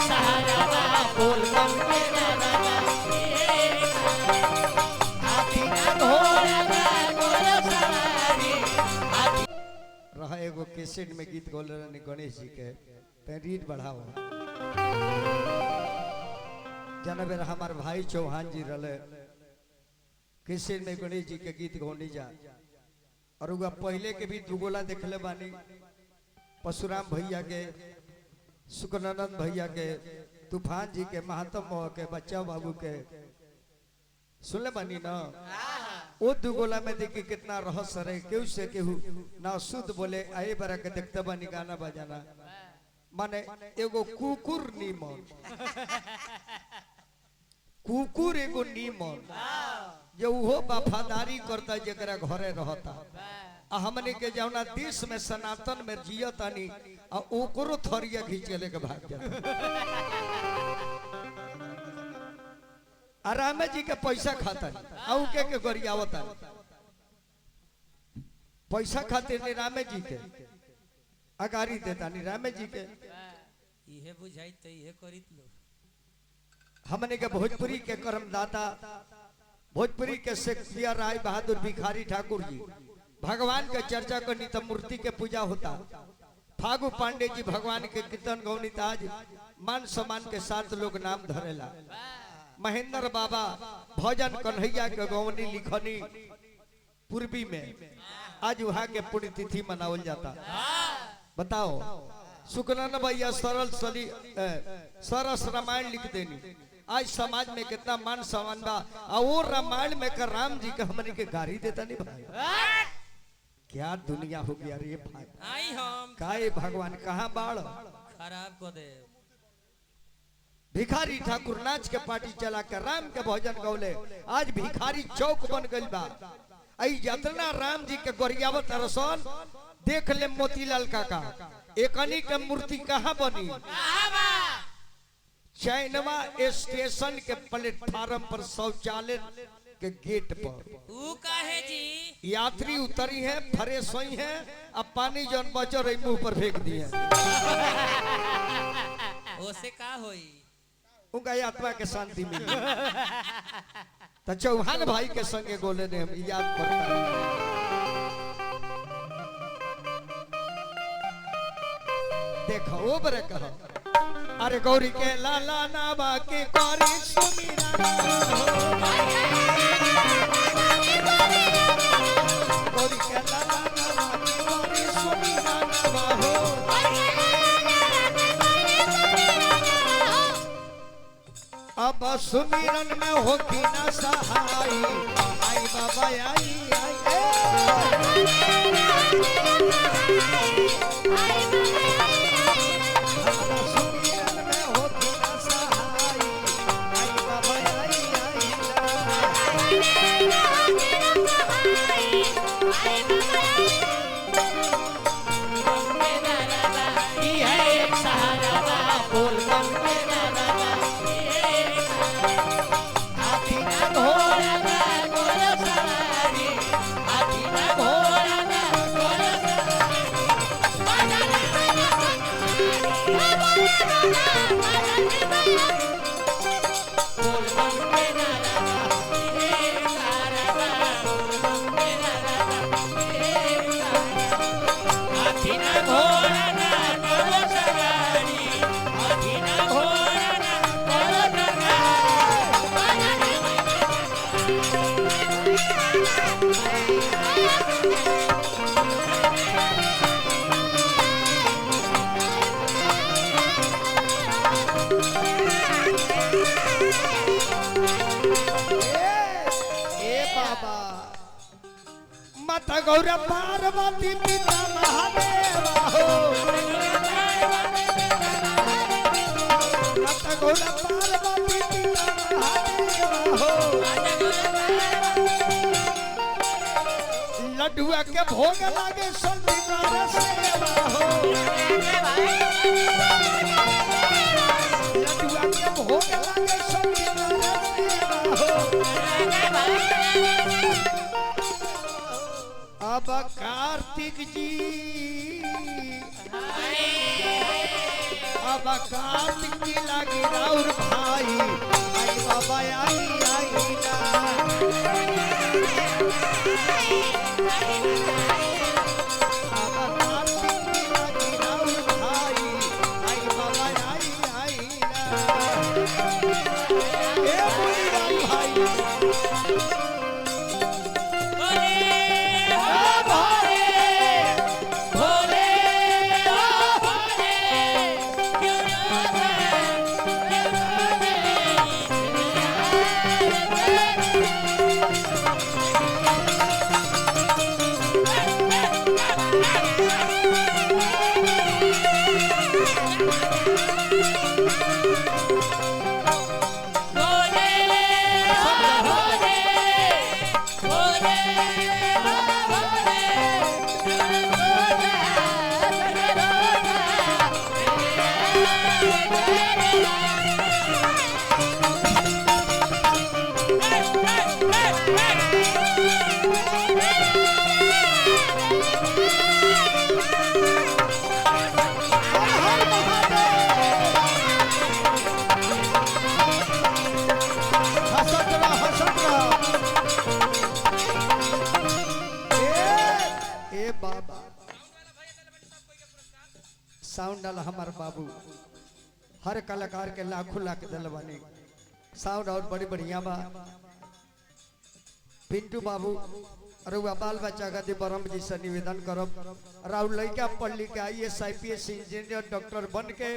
सहारा बा बोल बम के नारा बा हाथी ना घोड़ा ना घोड़ा सवारी रहा एगो कैसेट में गीत गौल रहने गणेश जी के ते रीड बढ़ाओ जाना बेर हमार भाई चौहान जी रले कैसेट में गणेश जी के गीत गौनी जा और उगा पहले के भी दुगोला देखले बानी परशुराम भैया के सुकनानंद भैया के तूफान जी के महात्म के बच्चा बाबू के सुनले बानी ना वो दुगोला में देखी कितना रहस्य रहे केहू से केहू ना शुद्ध बोले आए बरा के देखते बानी गाना बजाना माने एगो कुकुर नीमन कुकुर एगो नीमन जो वो वफादारी करता जरा घरे रहता हमने के जौना देश में सनातन में जियतानी ओकरो थरिया घींच लेके भाग जाता रामे जी के पैसा खाता के गरियावता पैसा खातिर नहीं रामे जी के अगारी देता नहीं रामे जी के ये बुझाई तो ये करित लो हमने के भोजपुरी के कर्मदाता भोजपुरी के शेक्सपियर राय बहादुर भिखारी ठाकुर जी भगवान के चर्चा करनी तो मूर्ति के पूजा होता फागु पांडे जी भगवान के कीर्तन गौनी ताज मान सम्मान के साथ लोग नाम धरेला महेंद्र बाबा भजन कन्हैया के गौनी लिखनी पूर्वी में आज वहां के पुण्यतिथि मनावल जाता बताओ सुकनान भैया सरस रामायण लिख देनी आज समाज में कितना मान सम्मान बा और वो रामायण में कर राम जी के हमने के गाड़ी देता नहीं भाई क्या दुनिया हो गया रे भाई आई हम काय भगवान कहाँ बाढ़ खराब को दे भिखारी ठाकुर नाच के पार्टी चला कर राम के भजन गौले आज भिखारी चौक बन गई बा आई जतना राम जी के गोरियावत रसन देख ले मोतीलाल काका एकनी के मूर्ति कहाँ बनी चैनवा स्टेशन के प्लेटफार्म पर शौचालय के गेट पर काहे जी यात्री उतरी है फ्रेश हुई है अब पानी जौन बचो रही मुंह पर फेंक दिए ओसे का होई उनका आत्मा के शांति मिली तो चौहान भाई के संगे गोले ने हम याद करता देखो वो बरे कहो अरे गौरी के लाला नाबा के कौरी सुमीरा गौरी के लाला नाबा के कौरी सुमीरा हो अब सुमिरन में होती ना सहाय आई बाबा आई सुमिरन में होती ना सहाय आई बाबा माता गौरा पार्वती पिता महादेव हो माता गौरा पार्वती पिता महादेव हो लड्डुआ के भोग लागे संदीपार सेवा हो लड्डुआ के भोग लागे संदीपार सेवा हो अब कार्तिक जी बाबा कार्तिक की लागी राउर भाई आई बाबा आई ना बाबा कार्तिक की लागी राउर भाई आई बाबा आई ना ए मुनीराम भाई साउंड डाला हमारे बाबू हर कलाकार के लाखों लाख दलवानी साउंड और बड़ी बढ़िया बा पिंटू बाबू रुआ बाल बच्चा का बरम जी से निवेदन करब राउर लड़का पढ़ लिख के IAS IPS इंजीनियर डॉक्टर बन के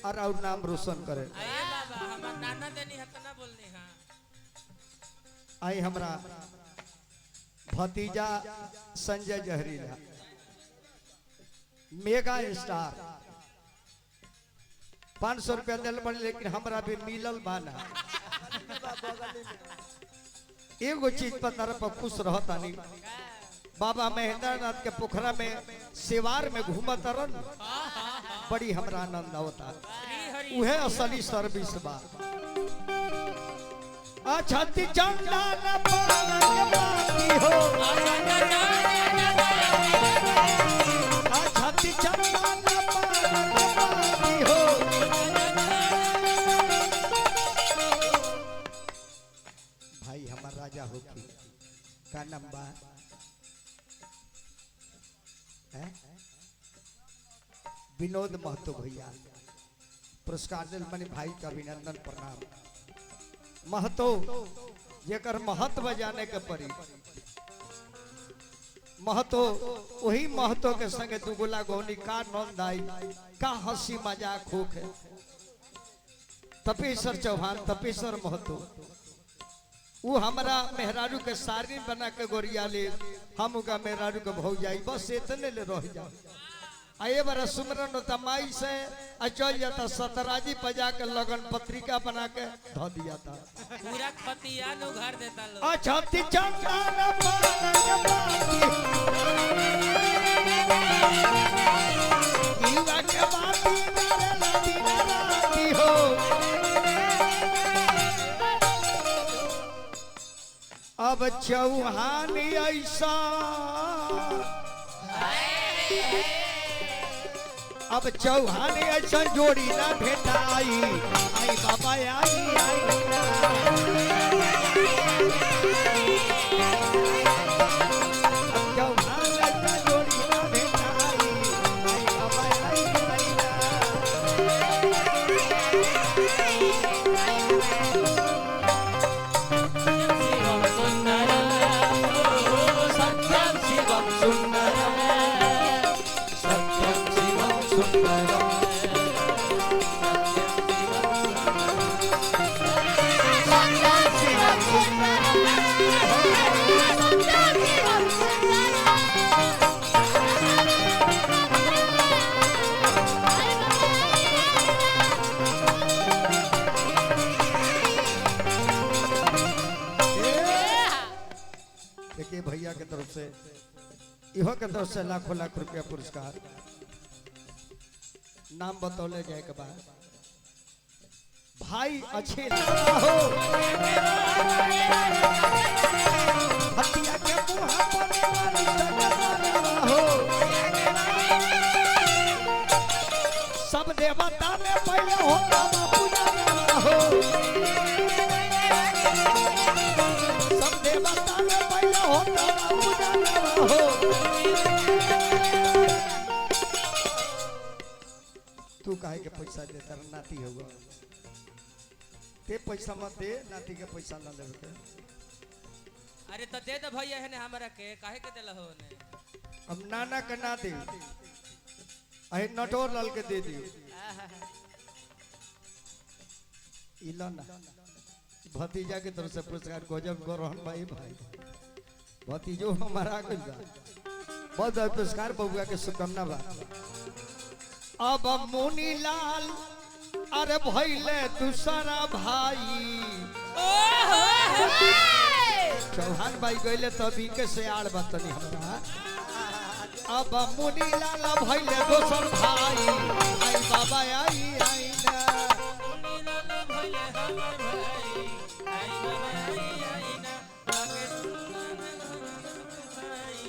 और राउर नाम रोशन करे आई हमरा भतीजा संजय जहरीला मेगा स्टार 500 रुपया दिल बन लेकिन हमरा भी मिलल बाना एगो चीज पर तरफ खुश रहता नहीं बाबा महेंद्रनाथ के पोखरा में सेवार में घूमत रन बड़ी हमरा आनंद होता उहे असली सर्विस बा अच्छा ती चंदा न पालक बाकी हो अच्छा ती चंदा न पालक बाकी हो भाई हमार राजा होकी का नाम बा है विनोद महतो भैया पुरस्कार दिल मनी भाई का अभिनंदन प्रणाम महतो जेकर महत्व जाने के परी महतो वही महतो के संगे दुगुला गौनी का नंद आई का हंसी मजाक होक है तपेश्वर चौहान तपेश्वर महतो वो हमारा मेहरारू के सारी बना के गोरिया ले हम उनका मेहरारू के भौ जाई बस इतने ले रह जाओ आए बार सुमरन तमाई से चल जाता सतराजी पजा के लगन पत्रिका बना के धो दिया था पूरा खतिया नु घर देता लो अच्छा ती चंदा न पालक बाकी युवा के बाती करे दिन राती हो अब चौहान ऐसा अब चौहान ऐसा जोड़ी ना भेटाई आई बाबा आई चौहान ऐसा जोड़ी ना भेटाई आई बाबा आई शिवम सुंदरम ओ सत्यम शिवम सुंदरम सत्यम शिवम सुंदरम देखिए भैया के तरफ से इहो के तरफ से लाखों लाख रुपया पुरस्कार नाम बतौले जाए के बाद भाई अच्छे हो हटिया के मुहा पड़े वाली सगरा हो सब देवता में पहले होता पूजा हो, सब देवता में पहले होता पूजा हो। तू काहे के पैसा देता नाती होगा, ते पैसा मत दे, नाती के पैसा ना लेवे के। अरे तो दे दे भैया है ने हमरा के काहे के देला हो ने। अब नाना के ना दे, अहे नटोर लाल के दे दियो। इला ना भतीजा के तरफ से पुरस्कार गजब गौरहन भाई भाई भतीजो हमारा गइल बा, बहुत बहुत पुरस्कार बबुआ के शुभकामना बा। अब मुनीलाल अरे भइले दूसरा भाई, चौहान भाई गइले तभी के से आड़ बतनी हमरा। अब मुनीलाल भइले दोसर भाई, आई बाबा आई आई ना मुनीलाल भइले हमर भाई, आई बाबा आई आई ना आगे भाई,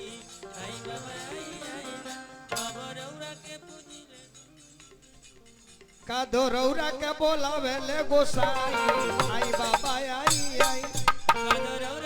आई बाबा आई आई ना बाबरौरा के पूजी का दोरौरा के बोलावे ले गोसाई, आई बाबा आई आई बाबरौरा